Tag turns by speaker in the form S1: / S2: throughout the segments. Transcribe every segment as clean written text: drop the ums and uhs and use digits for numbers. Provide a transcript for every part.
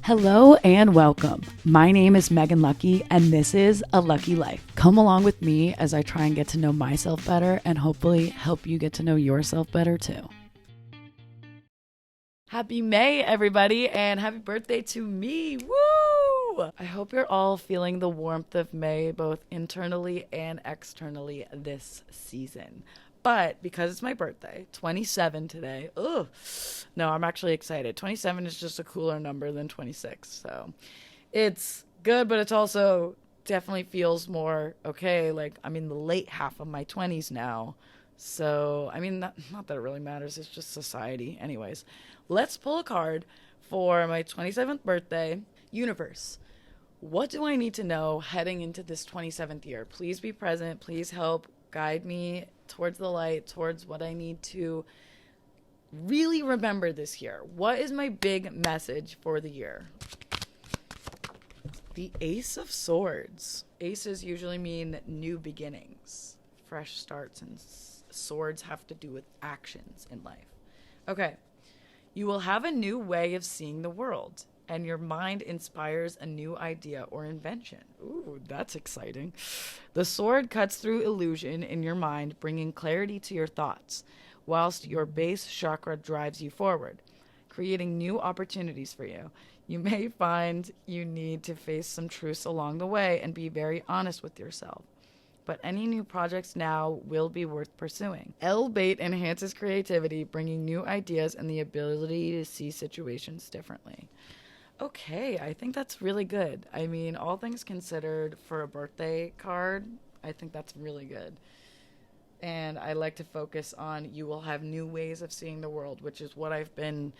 S1: Hello and welcome. My name is Megan Lucky, and this is A Lucky Life. Come along with me as I try and get to know myself better and hopefully help you get to know yourself better too. Happy May, everybody, and happy birthday to me. Woo! I hope you're all feeling the warmth of May, both internally and externally this season. But because it's my birthday, 27 today, no, I'm actually excited. 27 is just a cooler number than 26. So it's good, but it's also definitely feels more okay. Like I'm in the late half of my 20s now. So, I mean, not that it really matters. It's just society. Anyways, let's pull a card for my 27th birthday. Universe, what do I need to know heading into this 27th year? Please be present. Please help guide me towards the light, towards what I need to really remember this year. What is my big message for the year? The Ace of Swords. Aces usually mean new beginnings, fresh starts, and swords have to do with actions in life. Okay. You will have a new way of seeing the world, and your mind inspires a new idea or invention. Ooh, that's exciting. The sword cuts through illusion in your mind, bringing clarity to your thoughts, whilst your base chakra drives you forward, creating new opportunities for you. You may find you need to face some truths along the way and be very honest with yourself. But any new projects now will be worth pursuing. L-Bait enhances creativity, bringing new ideas and the ability to see situations differently. Okay, I think that's really good. I mean, all things considered, for a birthday card, I think that's really good. And I like to focus on you will have new ways of seeing the world, which is what I've been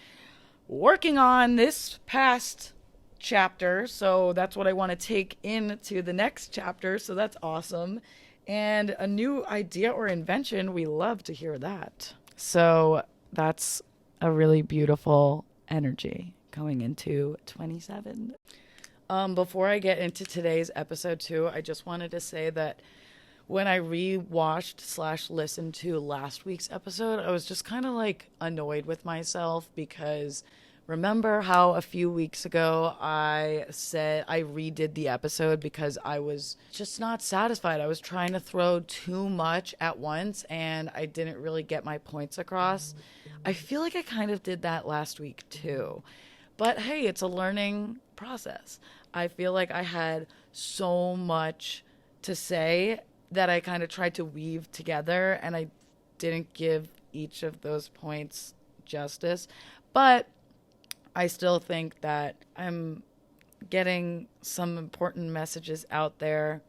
S1: working on this past chapter. So that's what I want to take into the next chapter. So that's awesome. And a new idea or invention, we love to hear that. So that's a really beautiful energy going into 27. Before I get into today's episode too, I just wanted to say that when I rewatched / listened to last week's episode, I was just kind of like annoyed with myself because remember how a few weeks ago I said I redid the episode because I was just not satisfied. I was trying to throw too much at once and I didn't really get my points across. I feel like I kind of did that last week too. But hey, it's a learning process. I feel like I had so much to say that I kind of tried to weave together and I didn't give each of those points justice. But I still think that I'm getting some important messages out there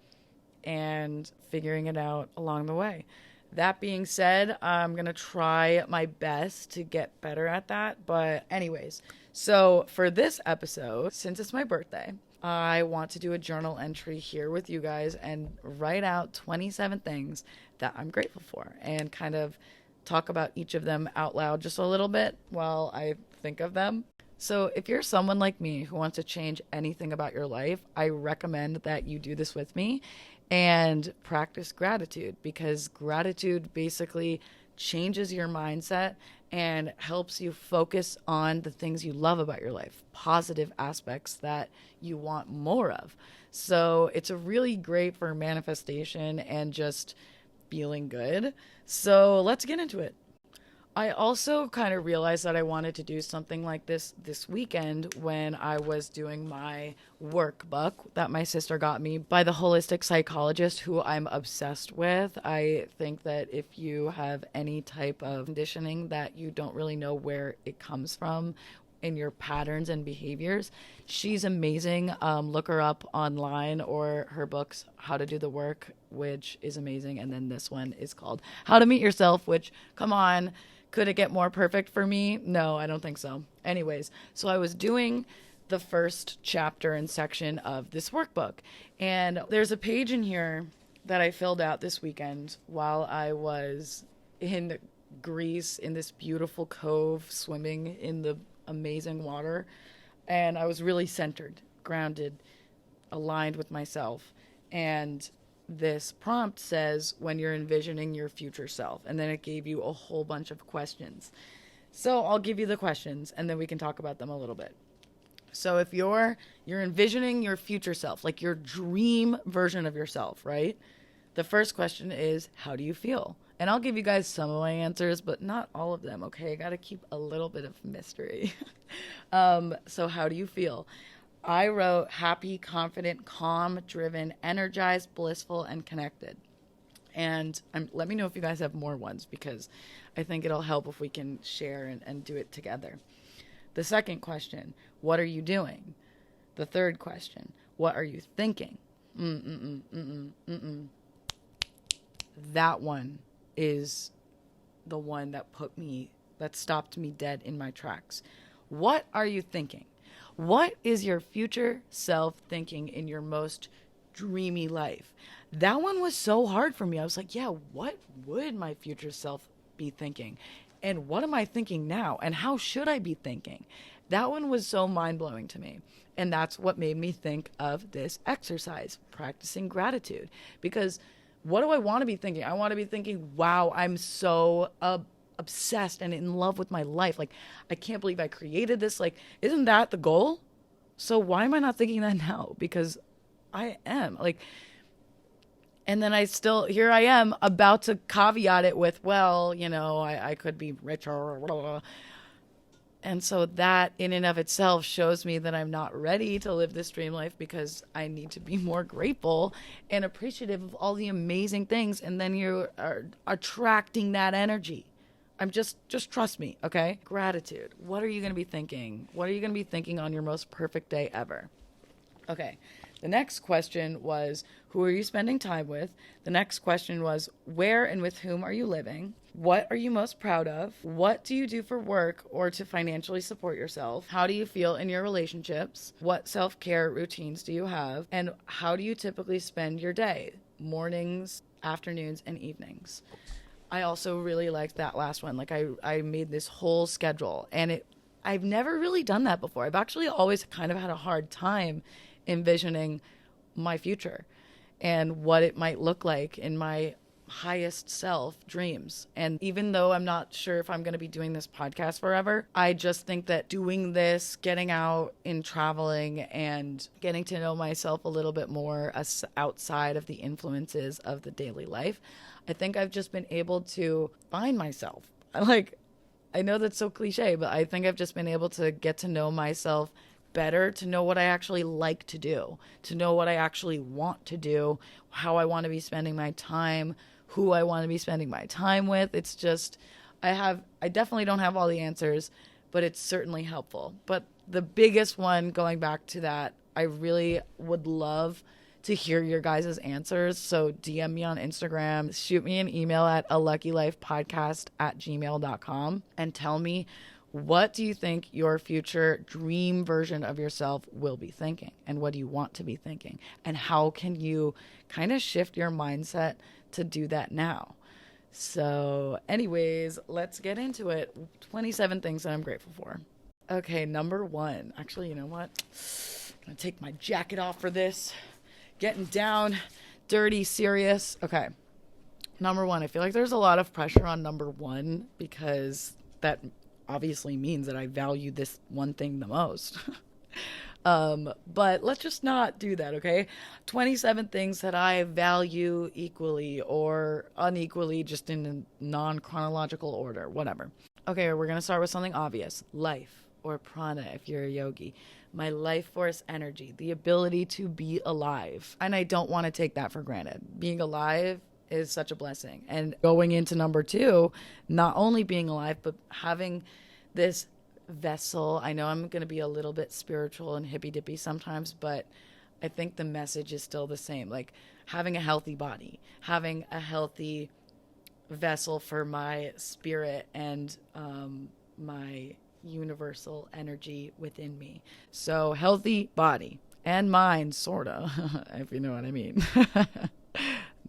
S1: and figuring it out along the way. That being said, I'm going to try my best to get better at that. But anyways, so for this episode, since it's my birthday, I want to do a journal entry here with you guys and write out 27 things that I'm grateful for and kind of talk about each of them out loud just a little bit while I think of them. So if you're someone like me who wants to change anything about your life, I recommend that you do this with me and practice gratitude, because gratitude basically changes your mindset and helps you focus on the things you love about your life, positive aspects that you want more of. So it's a really great for manifestation and just feeling good. So let's get into it. I also kind of realized that I wanted to do something like this weekend when I was doing my workbook that my sister got me by the holistic psychologist who I'm obsessed with. I think that if you have any type of conditioning that you don't really know where it comes from in your patterns and behaviors, she's amazing. Look her up online, or her books, How to Do the Work, which is amazing. And then this one is called How to Meet Yourself, which, come on, could it get more perfect for me? No, I don't think so. Anyways, so I was doing the first chapter and section of this workbook. And there's a page in here that I filled out this weekend while I was in Greece in this beautiful cove swimming in the amazing water. And I was really centered, grounded, aligned with myself. And this prompt says, when you're envisioning your future self, and then it gave you a whole bunch of questions. So I'll give you the questions and then we can talk about them a little bit. So if you're envisioning your future self, like your dream version of yourself, right? The first question is, how do you feel? And I'll give you guys some of my answers, but not all of them, okay? I got to keep a little bit of mystery. So how do you feel? I wrote happy, confident, calm, driven, energized, blissful, and connected. And let me know if you guys have more ones, because I think it'll help if we can share and do it together. The second question, what are you doing? The third question, what are you thinking? That one is the one that stopped me dead in my tracks. What are you thinking? What is your future self thinking in your most dreamy life? That one was so hard for me. I was like, yeah, what would my future self be thinking? And what am I thinking now? And how should I be thinking? That one was so mind-blowing to me. And that's what made me think of this exercise, practicing gratitude. Because what do I want to be thinking? I want to be thinking, wow, I'm so obsessed and in love with my life. Like, I can't believe I created this. Like, isn't that the goal? So why am I not thinking that now? Because I am. Like, and then here I am about to caveat it with, well, I could be richer. Blah, blah. And so that in and of itself shows me that I'm not ready to live this dream life, because I need to be more grateful and appreciative of all the amazing things. And then you are attracting that energy. Just trust me, okay? Gratitude. What are you going to be thinking? What are you going to be thinking on your most perfect day ever? Okay. The next question was, who are you spending time with? The next question was, where and with whom are you living? What are you most proud of? What do you do for work or to financially support yourself? How do you feel in your relationships? What self-care routines do you have? And how do you typically spend your day? Mornings, afternoons, and evenings. I also really liked that last one. Like, I made this whole schedule, and I've never really done that before. I've actually always kind of had a hard time envisioning my future and what it might look like in my highest self dreams. And even though I'm not sure if I'm going to be doing this podcast forever, I just think that doing this, getting out and traveling and getting to know myself a little bit more outside of the influences of the daily life, I think I've just been able to find myself. I know that's so cliche, but I think I've just been able to get to know myself better, to know what I actually like to do, to know what I actually want to do, how I want to be spending my time, who I want to be spending my time with. It's just, I definitely don't have all the answers, but it's certainly helpful. But the biggest one, going back to that, I really would love to hear your guys' answers. So DM me on Instagram, shoot me an email at aluckylifepodcast@gmail.com and tell me, what do you think your future dream version of yourself will be thinking? And what do you want to be thinking? And how can you kind of shift your mindset to do that now? So anyways, let's get into it. 27 things that I'm grateful for. Okay, number one. Actually, you know what? I'm going to take my jacket off for this. Getting down, dirty, serious. Okay. Number one, I feel like there's a lot of pressure on number one, because that obviously means that I value this one thing the most. But let's just not do that, okay? 27 things that I value equally or unequally, just in a non-chronological order, whatever. Okay, we're going to start with something obvious. Life, or prana if you're a yogi. My life force energy, the ability to be alive. And I don't want to take that for granted. Being alive is such a blessing. And going into number two, not only being alive, but having this vessel. I know I'm going to be a little bit spiritual and hippy dippy sometimes, but I think the message is still the same. Like, having a healthy body, having a healthy vessel for my spirit and my universal energy within me. So healthy body and mind, sorta, if you know what I mean.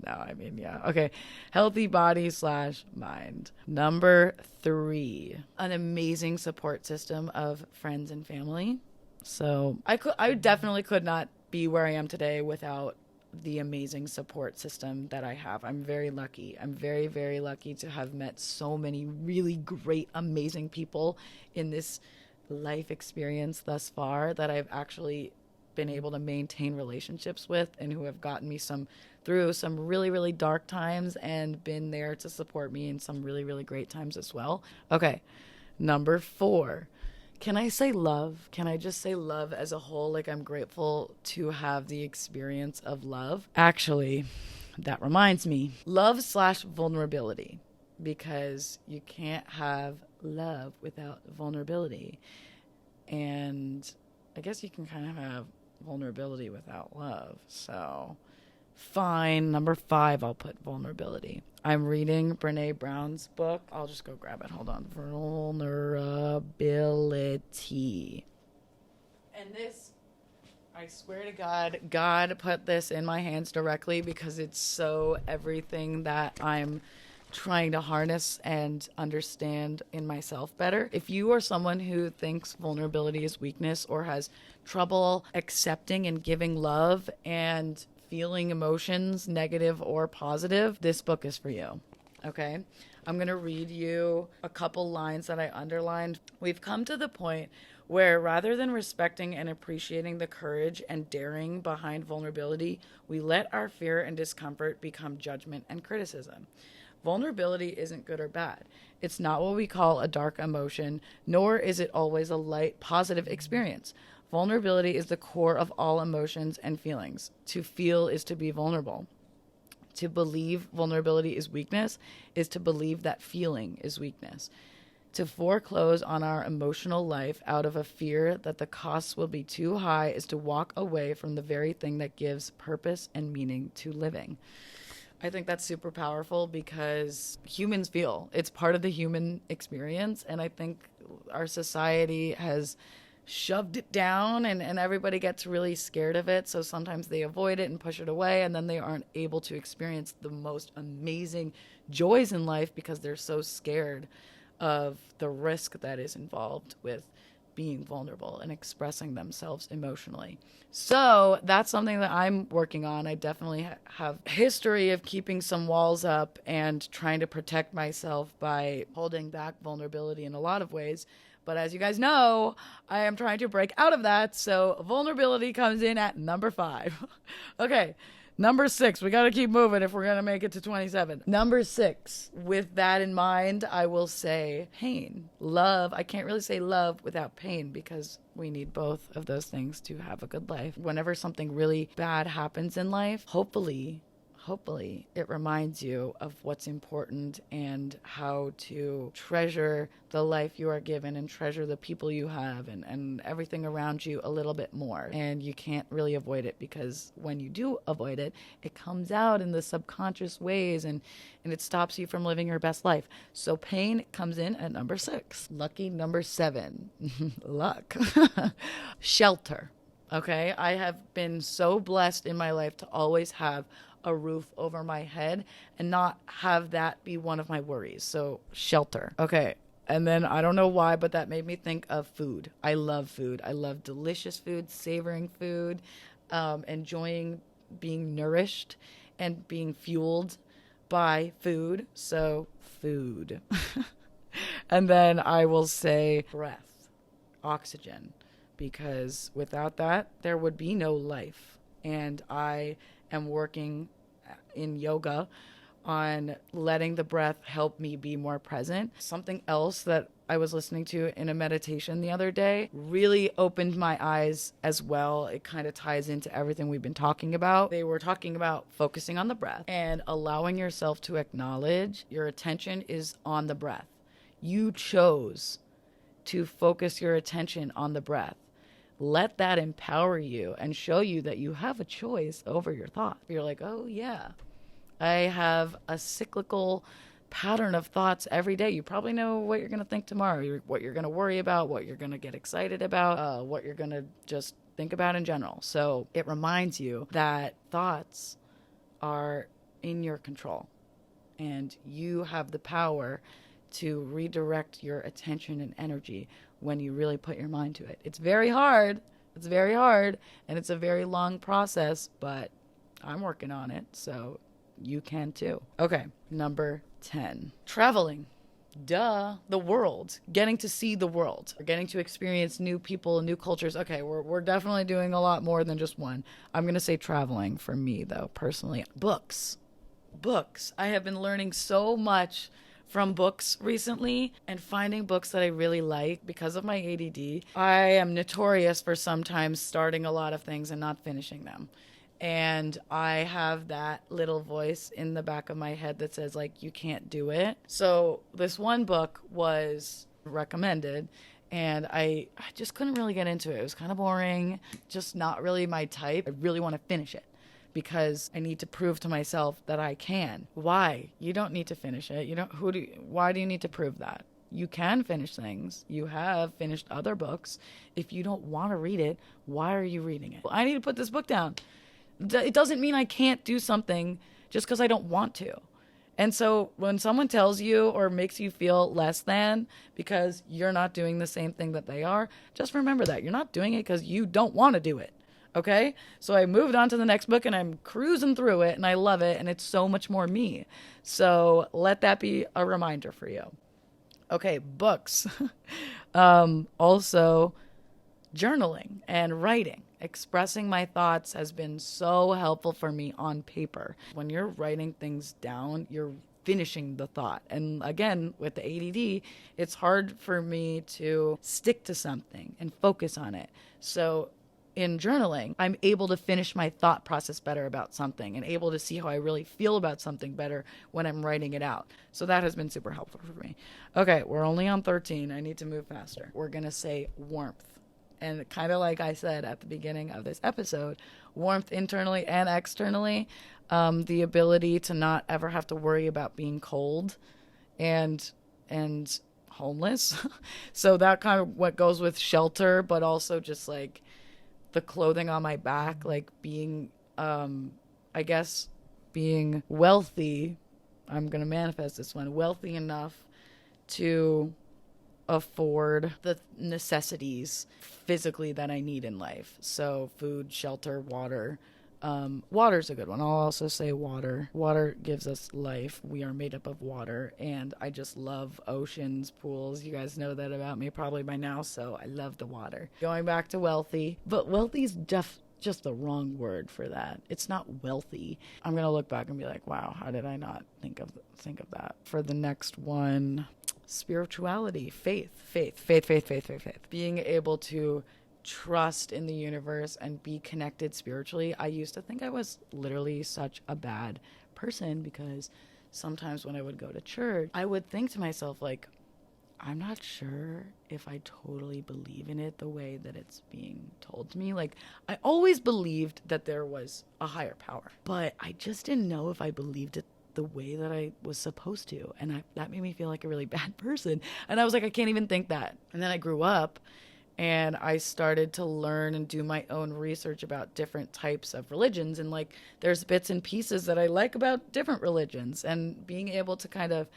S1: No, I mean, yeah. Okay. Healthy body / mind. Number 3, an amazing support system of friends and family. So I definitely could not be where I am today without the amazing support system that I have. I'm very lucky. I'm very, very lucky to have met so many really great, amazing people in this life experience thus far that I've actually been able to maintain relationships with, and who have gotten me through some really, really dark times and been there to support me in some really, really great times as well. Okay, number 4. Can I say love? Can I just say love as a whole? Like, I'm grateful to have the experience of love. Actually, that reminds me, love/vulnerability, because you can't have love without vulnerability. And I guess you can kind of have vulnerability without love. So fine, number 5, I'll put vulnerability. I'm reading Brene Brown's book. I'll just go grab it. Hold on. Vulnerability. And this, I swear to God, God put this in my hands directly because it's so everything that I'm trying to harness and understand in myself better. If you are someone who thinks vulnerability is weakness or has trouble accepting and giving love and feeling emotions, negative or positive, this book is for you. Okay? I'm going to read you a couple lines that I underlined. We've come to the point where rather than respecting and appreciating the courage and daring behind vulnerability, we let our fear and discomfort become judgment and criticism. Vulnerability isn't good or bad. It's not what we call a dark emotion, nor is it always a light, positive experience. Vulnerability is the core of all emotions and feelings. To feel is to be vulnerable. To believe vulnerability is weakness is to believe that feeling is weakness. To foreclose on our emotional life out of a fear that the costs will be too high is to walk away from the very thing that gives purpose and meaning to living. I think that's super powerful because humans feel. It's part of the human experience, and I think our society has shoved it down and everybody gets really scared of it, so sometimes they avoid it and push it away, and then they aren't able to experience the most amazing joys in life because they're so scared of the risk that is involved with being vulnerable and expressing themselves emotionally. So that's something that I'm working on. I definitely have history of keeping some walls up and trying to protect myself by holding back vulnerability in a lot of ways. But as you guys know, I am trying to break out of that. So vulnerability comes in at number 5. Okay. Number 6, we got to keep moving if we're going to make it to 27. Number 6, with that in mind, I will say pain. Love. I can't really say love without pain because we need both of those things to have a good life. Whenever something really bad happens in life, hopefully it reminds you of what's important and how to treasure the life you are given and treasure the people you have and everything around you a little bit more. And you can't really avoid it because when you do avoid it, it comes out in the subconscious ways and it stops you from living your best life. So pain comes in at number 6. Lucky number 7. Luck. Shelter. Okay, I have been so blessed in my life to always have a roof over my head and not have that be one of my worries. So shelter. Okay. And then I don't know why, but that made me think of food. I love food. I love delicious food, savoring food, enjoying being nourished and being fueled by food. So food. And then I will say breath, oxygen, because without that, there would be no life. And I am working in yoga on letting the breath help me be more present. Something else that I was listening to in a meditation the other day really opened my eyes as well. It kind of ties into everything we've been talking about. They were talking about focusing on the breath and allowing yourself to acknowledge your attention is on the breath. You chose to focus your attention on the breath. Let that empower you and show you that you have a choice over your thought. You're like, oh yeah, I have a cyclical pattern of thoughts every day. You probably know what you're going to think tomorrow, what you're going to worry about, what you're going to get excited about, what you're going to just think about in general. So it reminds you that thoughts are in your control and you have the power to redirect your attention and energy when you really put your mind to it. It's very hard. It's very hard. And it's a very long process, but I'm working on it. So you can too. Okay. Number 10, traveling. Duh. The world. Getting to see the world. Getting to experience new people, new cultures. Okay, we're definitely doing a lot more than just one. I'm going to say traveling for me, though, personally. Books. Books. I have been learning so much from books recently and finding books that I really like because of my ADD. I am notorious for sometimes starting a lot of things and not finishing them. And I have that little voice in the back of my head that says, like, you can't do it. So this one book was recommended, and I just couldn't really get into it. It was kind of boring, just not really my type. I really want to finish it because I need to prove to myself that I can. Why? You don't need to finish it. Why do you need to prove that? You can finish things. You have finished other books. If you don't want to read it, why are you reading it? I need to put this book down. It doesn't mean I can't do something just because I don't want to. And so when someone tells you or makes you feel less than because you're not doing the same thing that they are, just remember that. You're not doing it because you don't want to do it. Okay? So I moved on to the next book and I'm cruising through it and I love it and it's so much more me. So let that be a reminder for you. Okay, books. Also, journaling and writing. Expressing my thoughts has been so helpful for me on paper. When you're writing things down, you're finishing the thought. And again, with the ADD, it's hard for me to stick to something and focus on it. So in journaling, I'm able to finish my thought process better about something and able to see how I really feel about something better when I'm writing it out. So that has been super helpful for me. Okay, we're only on 13. I need to move faster. We're going to say warmth. And kind of like I said at the beginning of this episode, warmth internally and externally, the ability to not ever have to worry about being cold and homeless. So that kind of what goes with shelter, but also just like the clothing on my back, like being, I guess, being wealthy. I'm going to manifest this one, wealthy enough to afford the necessities physically that I need in life. So food, shelter, water. Water's a good one. I'll also say water. Water gives us life. We are made up of water, and I just love oceans, pools. You guys know that about me probably by now, so I love the water. Going back to wealthy, but wealthy's just the wrong word for that. It's not wealthy. I'm gonna look back and be like, wow, how did I not think of that? For the next one, spirituality, faith. Being able to trust in the universe and be connected spiritually. I used to think I was literally such a bad person because sometimes when I would go to church, I would think to myself, like, I'm not sure if I totally believe in it the way that it's being told to me. Like, I always believed that there was a higher power, but I just didn't know if I believed it the way that I was supposed to. And that made me feel like a really bad person. And I was like, I can't even think that. And then I grew up and I started to learn and do my own research about different types of religions. And like, there's bits and pieces that I like about different religions, and being able to kind of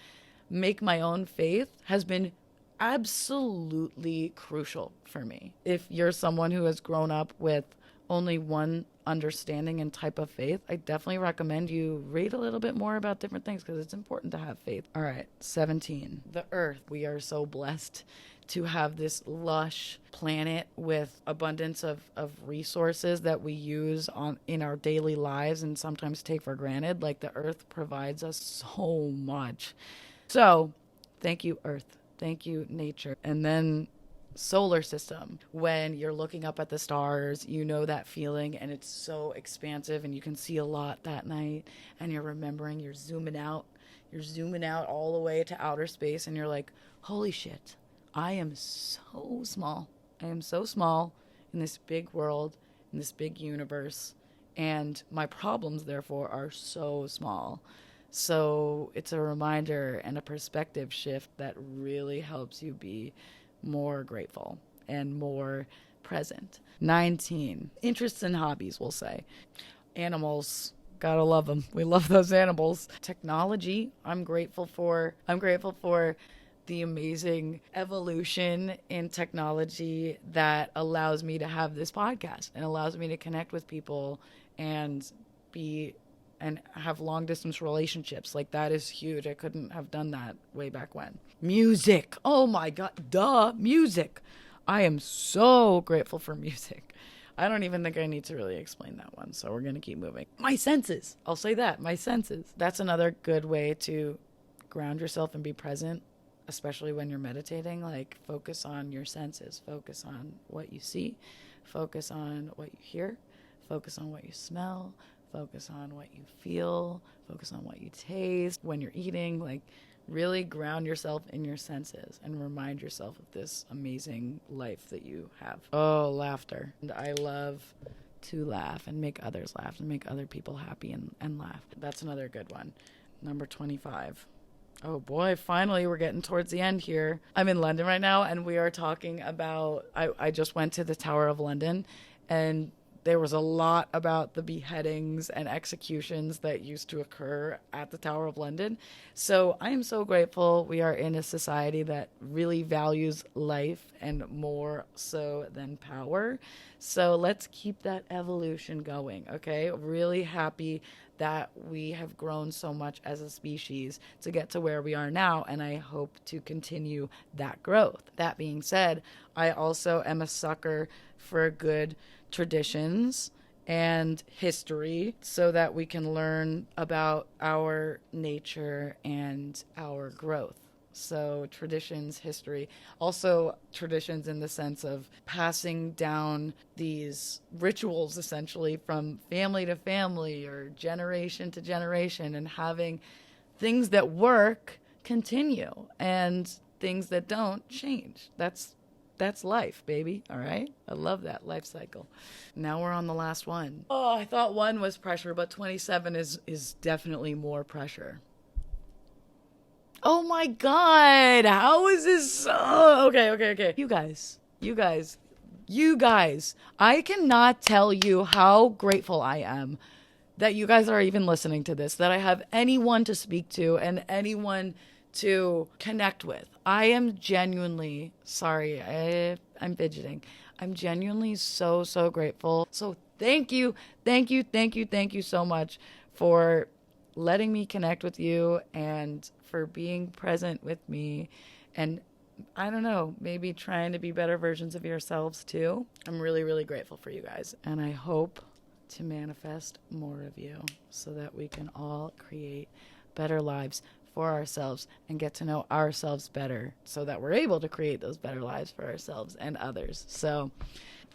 S1: make my own faith has been absolutely crucial for me. If you're someone who has grown up with only one understanding and type of faith, I definitely recommend you read a little bit more about different things because it's important to have faith. All right, 17. The earth. We are so blessed to have this lush planet with abundance of resources that we use in our daily lives and sometimes take for granted. Like, the earth provides us so much. So thank you, earth. Thank you, nature. And then solar system. When you're looking up at the stars, you know that feeling, and it's so expansive and you can see a lot that night, and you're remembering, you're zooming out all the way to outer space, and you're like, holy shit, I am so small. I am so small in this big world, in this big universe, and my problems therefore are so small. So it's a reminder and a perspective shift that really helps you be more grateful and more present. 19. Interests and hobbies, we'll say. Animals. Gotta love them. We love those animals. Technology. I'm grateful for the amazing evolution in technology that allows me to have this podcast and allows me to connect with people and be and have long distance relationships. Like, that is huge. I couldn't have done that way back when. Music. Oh my God. Duh. Music. I am so grateful for music. I don't even think I need to really explain that one. So we're going to keep moving. My senses. I'll say that. My senses. That's another good way to ground yourself and be present, especially when you're meditating. Like, focus on your senses. Focus on what you see. Focus on what you hear. Focus on what you smell. Focus on what you feel. Focus on what you taste when you're eating. Like, really ground yourself in your senses and remind yourself of this amazing life that you have. Oh, laughter. And I love to laugh and make others laugh and make other people happy and laugh. That's another good one. Number 25. Oh boy, finally we're getting towards the end here. I'm in London right now, and we are talking about, I just went to the Tower of London, and there was a lot about the beheadings and executions that used to occur at the Tower of London. So I am so grateful we are in a society that really values life and more so than power. So let's keep that evolution going, okay? Really happy that we have grown so much as a species to get to where we are now, and I hope to continue that growth. That being said, I also am a sucker for good traditions and history so that we can learn about our nature and our growth. So traditions, history, also traditions in the sense of passing down these rituals essentially from family to family or generation to generation, and having things that work continue and things that don't change. That's life, baby. All right? I love that life cycle. Now we're on the last one. Oh, I thought one was pressure, but 27 is definitely more pressure. Oh my God. How is this so... Okay. You guys. I cannot tell you how grateful I am that you guys are even listening to this, that I have anyone to speak to and anyone to connect with. I am genuinely sorry. I'm fidgeting. I'm genuinely so grateful. So thank you so much for letting me connect with you and for being present with me. And I don't know, maybe trying to be better versions of yourselves too. I'm really grateful for you guys. And I hope to manifest more of you so that we can all create better lives for ourselves and get to know ourselves better so that we're able to create those better lives for ourselves and others. So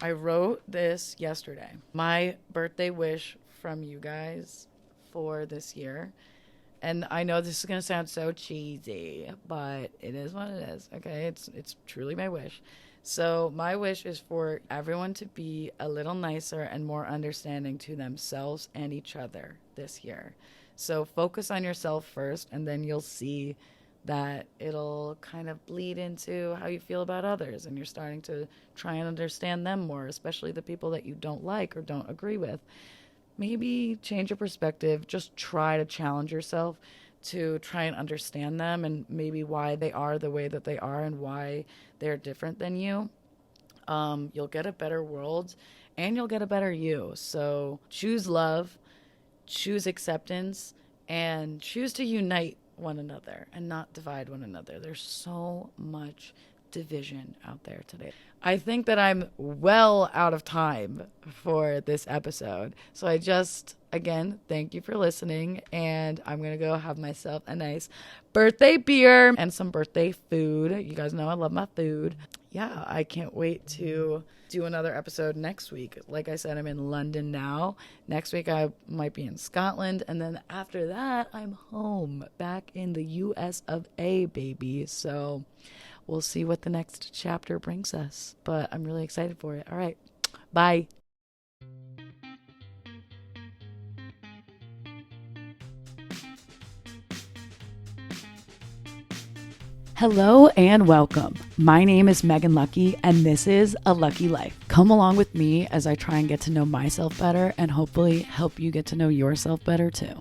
S1: I wrote this yesterday. My birthday wish from you guys for this year. And I know this is going to sound so cheesy, but it is what it is. Okay. It's truly my wish. So my wish is for everyone to be a little nicer and more understanding to themselves and each other this year. So focus on yourself first, and then you'll see that it'll kind of bleed into how you feel about others, and you're starting to try and understand them more, especially the people that you don't like or don't agree with. Maybe change your perspective. Just try to challenge yourself to try and understand them and maybe why they are the way that they are and why they're different than you. You'll get a better world and you'll get a better you. So choose love, choose acceptance, and choose to unite one another and not divide one another. There's so much division out there today. I think that I'm well out of time for this episode. So I just, again, thank you for listening. And I'm going to go have myself a nice birthday beer and some birthday food. You guys know I love my food. Yeah, I can't wait to do another episode next week. Like I said, I'm in London now. Next week I might be in Scotland. And then after that, I'm home back in the US of A, baby. So we'll see what the next chapter brings us. But I'm really excited for it. All right. Bye. Hello and welcome. My name is Megan Lucky, and this is A Lucky Life. Come along with me as I try and get to know myself better and hopefully help you get to know yourself better too.